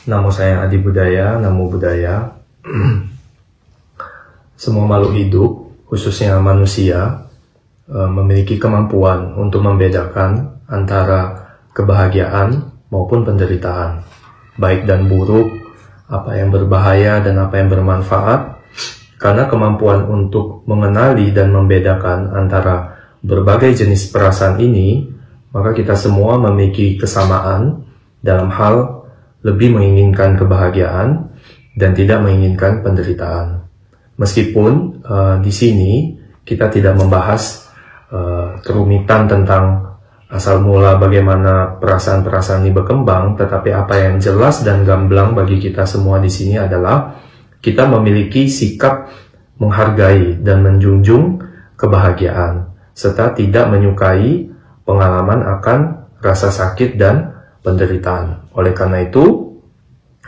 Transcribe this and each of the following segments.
Namo saya Adi Budaya, Namo Budaya. Semua makhluk hidup, khususnya manusia, memiliki kemampuan untuk membedakan antara kebahagiaan maupun penderitaan, baik dan buruk, apa yang berbahaya dan apa yang bermanfaat. Karena kemampuan untuk mengenali dan membedakan antara berbagai jenis perasaan ini, maka kita semua memiliki kesamaan dalam hal lebih menginginkan kebahagiaan dan tidak menginginkan penderitaan. Meskipun di sini kita tidak membahas kerumitan tentang asal mula bagaimana perasaan-perasaan ini berkembang, tetapi apa yang jelas dan gamblang bagi kita semua di sini adalah kita memiliki sikap menghargai dan menjunjung kebahagiaan, serta tidak menyukai pengalaman akan rasa sakit dan penderitaan. Oleh karena itu,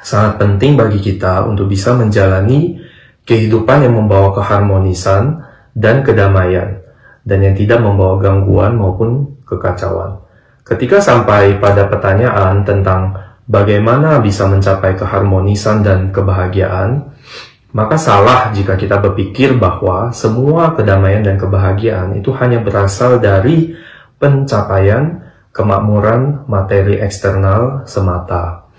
sangat penting bagi kita untuk bisa menjalani kehidupan yang membawa keharmonisan dan kedamaian, dan yang tidak membawa gangguan maupun kekacauan. Ketika sampai pada pertanyaan tentang bagaimana bisa mencapai keharmonisan dan kebahagiaan, maka salah jika kita berpikir bahwa semua kedamaian dan kebahagiaan itu hanya berasal dari pencapaian kemakmuran materi eksternal semata.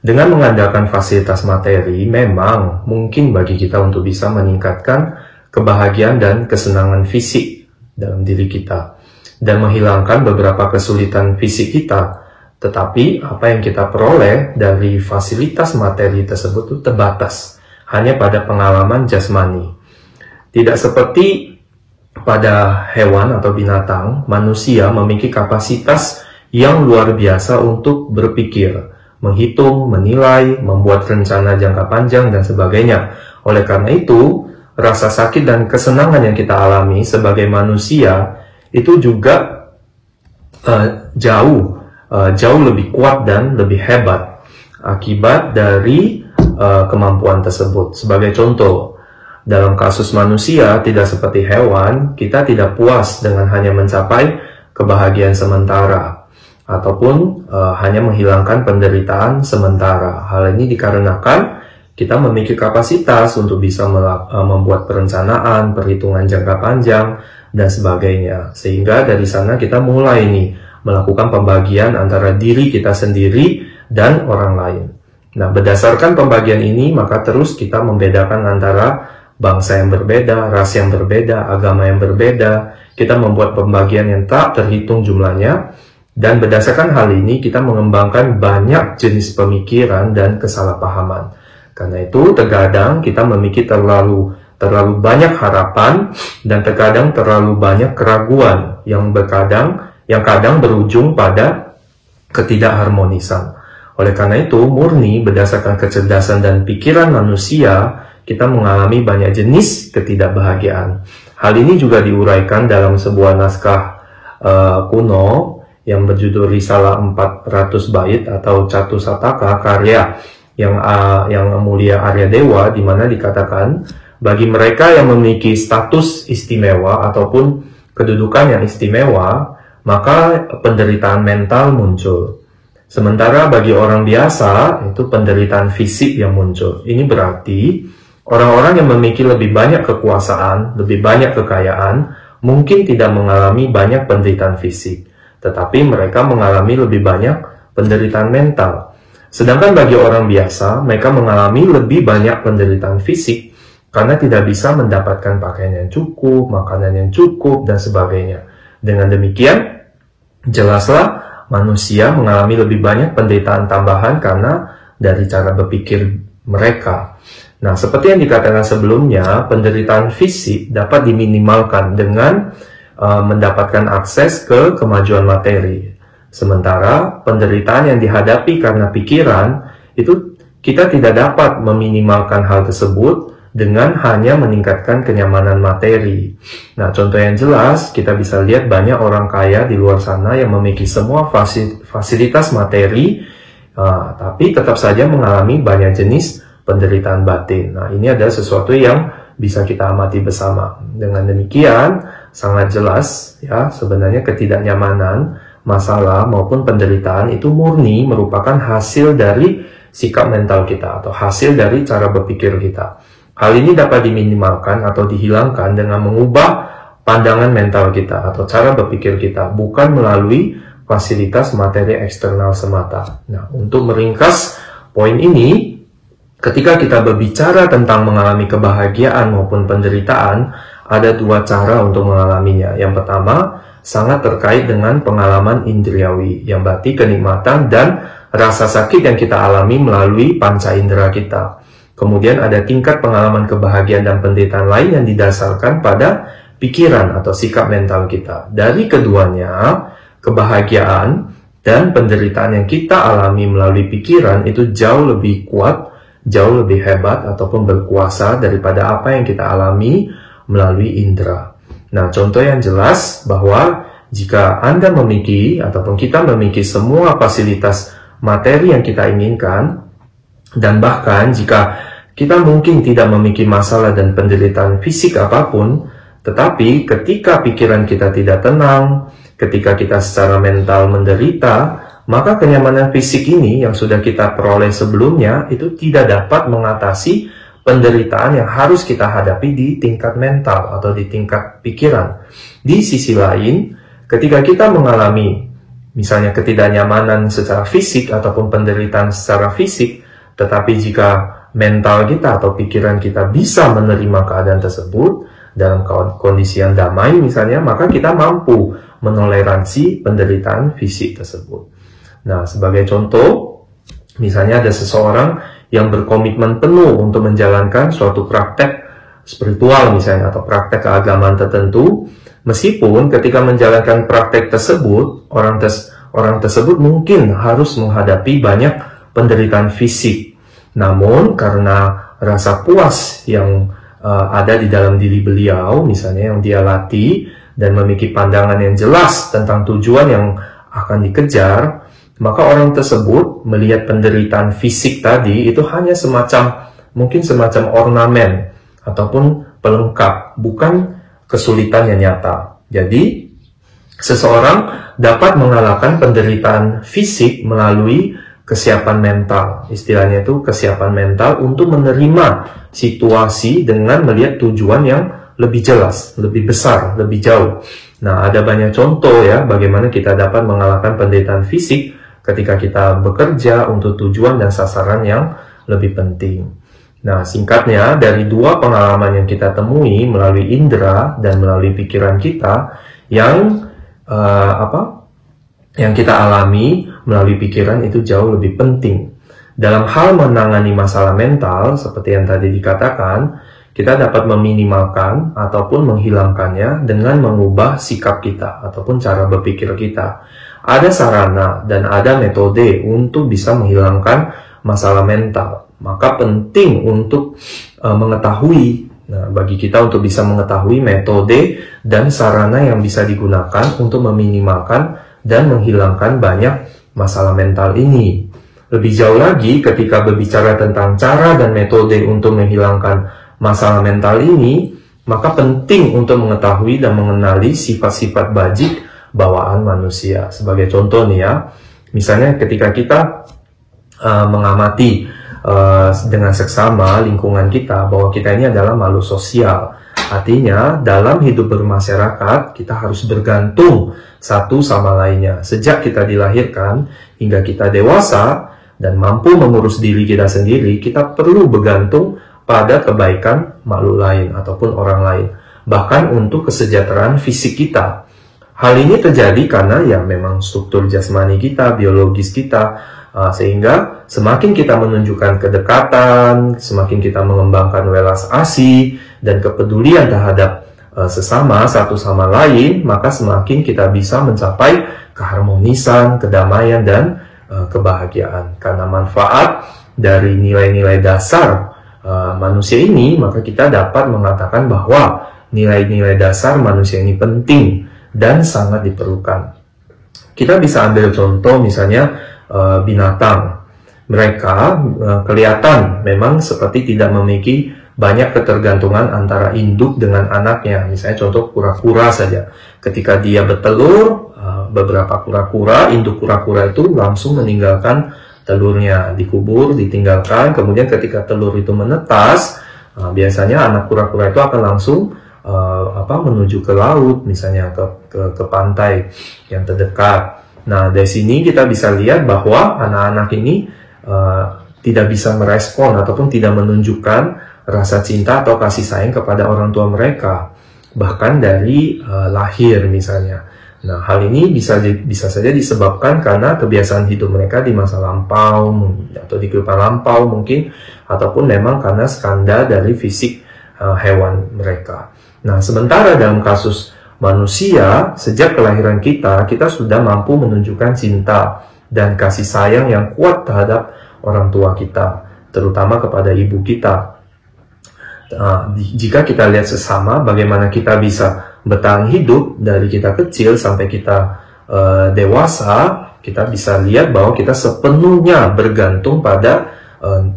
Dengan mengandalkan fasilitas materi, memang mungkin bagi kita untuk bisa meningkatkan kebahagiaan dan kesenangan fisik dalam diri kita, dan menghilangkan beberapa kesulitan fisik kita. Tetapi apa yang kita peroleh dari fasilitas materi tersebut itu terbatas, hanya pada pengalaman jasmani. Tidak seperti pada hewan atau binatang, manusia memiliki kapasitas yang luar biasa untuk berpikir, menghitung, menilai, membuat rencana jangka panjang, dan sebagainya. Oleh karena itu, rasa sakit dan kesenangan yang kita alami sebagai manusia itu juga jauh lebih kuat dan lebih hebat akibat dari kemampuan tersebut. Sebagai contoh, dalam kasus manusia, tidak seperti hewan, kita tidak puas dengan hanya mencapai kebahagiaan sementara, ataupun hanya menghilangkan penderitaan sementara. Hal ini dikarenakan kita memiliki kapasitas untuk bisa membuat perencanaan, perhitungan jangka panjang, dan sebagainya. Sehingga dari sana kita mulai melakukan pembagian antara diri kita sendiri dan orang lain. Nah, berdasarkan pembagian ini, maka terus kita membedakan antara bangsa yang berbeda, ras yang berbeda, agama yang berbeda. Kita membuat pembagian yang tak terhitung jumlahnya, dan berdasarkan hal ini kita mengembangkan banyak jenis pemikiran dan kesalahpahaman. Karena itu terkadang kita memiliki terlalu banyak harapan, dan terkadang terlalu banyak keraguan yang kadang berujung pada ketidakharmonisan. Oleh karena itu, murni berdasarkan kecerdasan dan pikiran manusia, kita mengalami banyak jenis ketidakbahagiaan. Hal ini juga diuraikan dalam sebuah naskah kuno yang berjudul Risalah 400 Bait atau Catusataka karya yang mulia Arya Dewa, di mana dikatakan bagi mereka yang memiliki status istimewa ataupun kedudukan yang istimewa, maka penderitaan mental muncul. Sementara bagi orang biasa, itu penderitaan fisik yang muncul. Ini berarti orang-orang yang memiliki lebih banyak kekuasaan, lebih banyak kekayaan, mungkin tidak mengalami banyak penderitaan fisik, tetapi mereka mengalami lebih banyak penderitaan mental. Sedangkan bagi orang biasa, mereka mengalami lebih banyak penderitaan fisik karena tidak bisa mendapatkan pakaian yang cukup, makanan yang cukup, dan sebagainya. Dengan demikian, jelaslah manusia mengalami lebih banyak penderitaan tambahan karena dari cara berpikir mereka. Nah, seperti yang dikatakan sebelumnya, penderitaan fisik dapat diminimalkan dengan mendapatkan akses ke kemajuan materi. Sementara penderitaan yang dihadapi karena pikiran, itu kita tidak dapat meminimalkan hal tersebut dengan hanya meningkatkan kenyamanan materi. Nah, contoh yang jelas, kita bisa lihat banyak orang kaya di luar sana yang memiliki semua fasilitas materi, tapi tetap saja mengalami banyak jenis penderitaan batin. Nah, ini adalah sesuatu yang bisa kita amati bersama. Dengan demikian, sangat jelas ya, sebenarnya ketidaknyamanan, masalah maupun penderitaan itu murni merupakan hasil dari sikap mental kita atau hasil dari cara berpikir kita. Hal ini dapat diminimalkan atau dihilangkan dengan mengubah pandangan mental kita atau cara berpikir kita, bukan melalui fasilitas materi eksternal semata. Nah, untuk meringkas poin ini, ketika kita berbicara tentang mengalami kebahagiaan maupun penderitaan, ada dua cara untuk mengalaminya. Yang pertama, sangat terkait dengan pengalaman indriawi, yang berarti kenikmatan dan rasa sakit yang kita alami melalui panca indera kita. Kemudian ada tingkat pengalaman kebahagiaan dan penderitaan lain yang didasarkan pada pikiran atau sikap mental kita. Dari keduanya, kebahagiaan dan penderitaan yang kita alami melalui pikiran itu jauh lebih kuat, jauh lebih hebat ataupun berkuasa daripada apa yang kita alami melalui indera. Nah, contoh yang jelas bahwa jika Anda memiliki ataupun kita memiliki semua fasilitas materi yang kita inginkan, dan bahkan jika kita mungkin tidak memiliki masalah dan penderitaan fisik apapun, tetapi ketika pikiran kita tidak tenang, ketika kita secara mental menderita, maka kenyamanan fisik ini yang sudah kita peroleh sebelumnya itu tidak dapat mengatasi penderitaan yang harus kita hadapi di tingkat mental atau di tingkat pikiran. Di sisi lain, ketika kita mengalami misalnya ketidaknyamanan secara fisik ataupun penderitaan secara fisik, tetapi jika mental kita atau pikiran kita bisa menerima keadaan tersebut dalam kondisi yang damai misalnya, maka kita mampu menoleransi penderitaan fisik tersebut. Nah, sebagai contoh, misalnya ada seseorang yang berkomitmen penuh untuk menjalankan suatu praktek spiritual misalnya atau praktek keagamaan tertentu, meskipun ketika menjalankan praktek tersebut, orang tersebut mungkin harus menghadapi banyak penderitaan fisik. Namun karena rasa puas yang ada di dalam diri beliau, misalnya yang dia latih dan memiliki pandangan yang jelas tentang tujuan yang akan dikejar, maka orang tersebut melihat penderitaan fisik tadi itu hanya mungkin semacam ornamen ataupun pelengkap, bukan kesulitan yang nyata. Jadi, seseorang dapat mengalahkan penderitaan fisik melalui kesiapan mental. Istilahnya itu kesiapan mental untuk menerima situasi dengan melihat tujuan yang lebih jelas, lebih besar, lebih jauh. Nah, ada banyak contoh ya bagaimana kita dapat mengalahkan penderitaan fisik ketika kita bekerja untuk tujuan dan sasaran yang lebih penting. Nah, singkatnya dari dua pengalaman yang kita temui melalui indera dan melalui pikiran kita yang yang kita alami melalui pikiran itu jauh lebih penting. Dalam hal menangani masalah mental, seperti yang tadi dikatakan, kita dapat meminimalkan ataupun menghilangkannya dengan mengubah sikap kita ataupun cara berpikir kita. Ada sarana dan ada metode untuk bisa menghilangkan masalah mental. Maka penting untuk mengetahui, bagi kita untuk bisa mengetahui metode dan sarana yang bisa digunakan untuk meminimalkan dan menghilangkan banyak masalah mental ini. Lebih jauh lagi, ketika berbicara tentang cara dan metode untuk menghilangkan masalah mental ini, maka penting untuk mengetahui dan mengenali sifat-sifat bajik bawaan manusia. Sebagai contoh nih ya, misalnya ketika kita mengamati dengan seksama lingkungan kita, bahwa kita ini adalah makhluk sosial. Artinya, dalam hidup bermasyarakat, kita harus bergantung satu sama lainnya. Sejak kita dilahirkan hingga kita dewasa dan mampu mengurus diri kita sendiri, kita perlu bergantung pada kebaikan makhluk lain ataupun orang lain. Bahkan untuk kesejahteraan fisik kita. Hal ini terjadi karena ya memang struktur jasmani kita, biologis kita, sehingga semakin kita menunjukkan kedekatan, semakin kita mengembangkan welas asih dan kepedulian terhadap sesama satu sama lain, maka semakin kita bisa mencapai keharmonisan, kedamaian, dan kebahagiaan. Karena manfaat dari nilai-nilai dasar manusia ini, maka kita dapat mengatakan bahwa nilai-nilai dasar manusia ini penting dan sangat diperlukan. Kita bisa ambil contoh misalnya binatang. Mereka kelihatan memang seperti tidak memiliki banyak ketergantungan antara induk dengan anaknya. Misalnya contoh kura-kura saja. Ketika dia bertelur, beberapa kura-kura, induk kura-kura itu langsung meninggalkan telurnya, dikubur, ditinggalkan. Kemudian ketika telur itu menetas, biasanya anak kura-kura itu akan langsung menuju ke laut, misalnya ke pantai yang terdekat. Nah, dari sini kita bisa lihat bahwa anak-anak ini tidak bisa merespon ataupun tidak menunjukkan rasa cinta atau kasih sayang kepada orang tua mereka, bahkan dari lahir misalnya. Nah, hal ini bisa saja disebabkan karena kebiasaan hidup mereka di masa lampau atau di kehidupan lampau mungkin, ataupun memang karena skandal dari fisik hewan mereka. Nah, sementara dalam kasus manusia, sejak kelahiran kita sudah mampu menunjukkan cinta dan kasih sayang yang kuat terhadap orang tua kita, terutama kepada ibu kita. Jika kita lihat sesama, bagaimana kita bisa bertahan hidup dari kita kecil sampai kita dewasa, kita bisa lihat bahwa kita sepenuhnya bergantung pada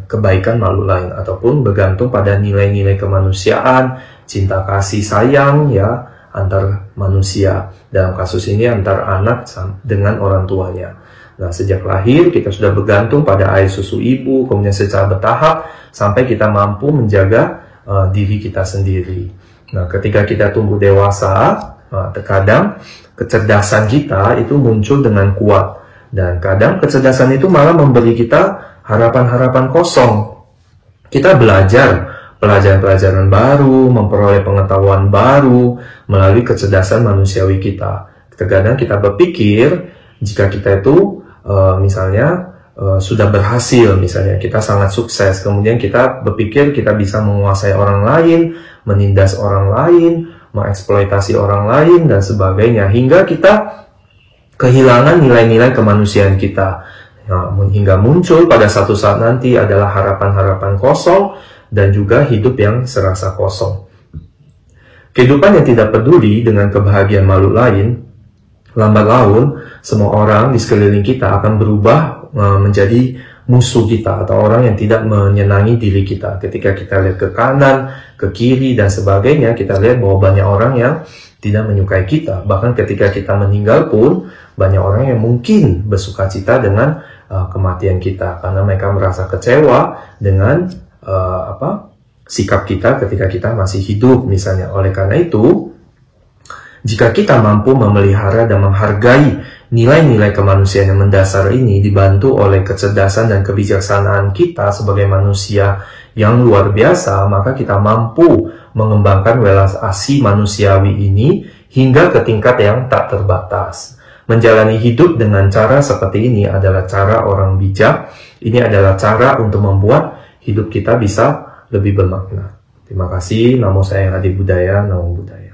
kebaikan makhluk lain, ataupun bergantung pada nilai-nilai kemanusiaan, cinta kasih sayang ya antar manusia. Dalam kasus ini antar anak dengan orang tuanya. Nah, sejak lahir kita sudah bergantung pada air susu ibu, kemudian secara bertahap sampai kita mampu menjaga diri kita sendiri. Nah, ketika kita tumbuh dewasa, terkadang kecerdasan kita itu muncul dengan kuat. Dan kadang kecerdasan itu malah memberi kita harapan-harapan kosong. Kita belajar pelajaran-pelajaran baru, memperoleh pengetahuan baru melalui kecerdasan manusiawi kita. Terkadang kita berpikir, jika kita itu misalnya sudah berhasil, misalnya kita sangat sukses, kemudian kita berpikir kita bisa menguasai orang lain, menindas orang lain, mengeksploitasi orang lain, dan sebagainya, hingga kita kehilangan nilai-nilai kemanusiaan kita. Nah, hingga muncul pada satu saat nanti adalah harapan-harapan kosong, dan juga hidup yang serasa kosong. Kehidupan yang tidak peduli dengan kebahagiaan makhluk lain, lambat laun semua orang di sekeliling kita akan berubah menjadi musuh kita, atau orang yang tidak menyenangi diri kita. Ketika kita lihat ke kanan, ke kiri, dan sebagainya, kita lihat bahwa banyak orang yang tidak menyukai kita. Bahkan ketika kita meninggal pun, banyak orang yang mungkin bersukacita dengan kematian kita, karena mereka merasa kecewa dengan sikap kita ketika kita masih hidup misalnya. Oleh karena itu, jika kita mampu memelihara dan menghargai nilai-nilai kemanusiaan yang mendasar ini, dibantu oleh kecerdasan dan kebijaksanaan kita sebagai manusia yang luar biasa, maka kita mampu mengembangkan welas asih manusiawi ini hingga ke tingkat yang tak terbatas. Menjalani hidup dengan cara seperti ini adalah cara orang bijak. Ini adalah cara untuk membuat hidup kita bisa lebih bermakna. Terima kasih. Namo Sayang Adi Budaya, Namo Buddhaya.